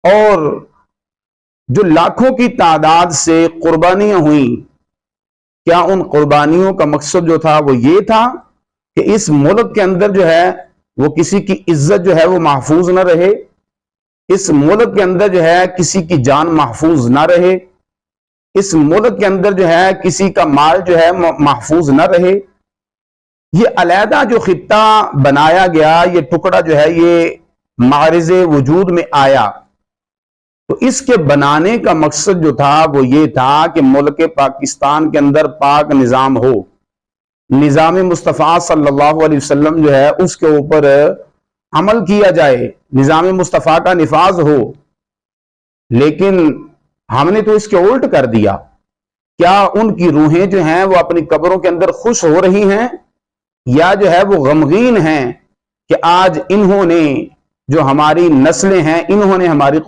اور جو لاکھوں کی تعداد سے قربانیاں ہوئیں، کیا ان قربانیوں کا مقصد جو تھا وہ یہ تھا کہ اس ملک کے اندر جو ہے وہ کسی کی عزت جو ہے وہ محفوظ نہ رہے، اس ملک کے اندر جو ہے کسی کی جان محفوظ نہ رہے، اس ملک کے اندر جو ہے کسی کا مال جو ہے محفوظ نہ رہے؟ یہ علیحدہ جو خطہ بنایا گیا، یہ ٹکڑا جو ہے یہ معرض وجود میں آیا، تو اس کے بنانے کا مقصد جو تھا وہ یہ تھا کہ ملک پاکستان کے اندر پاک نظام ہو، نظام مصطفیٰ صلی اللہ علیہ وسلم جو ہے اس کے اوپر عمل کیا جائے، نظام مصطفیٰ کا نفاذ ہو۔ لیکن ہم نے تو اس کے الٹ کر دیا۔ کیا ان کی روحیں جو ہیں وہ اپنی قبروں کے اندر خوش ہو رہی ہیں، یا جو ہے وہ غمگین ہیں کہ آج انہوں نے جو ہماری نسلیں ہیں انہوں نے ہماری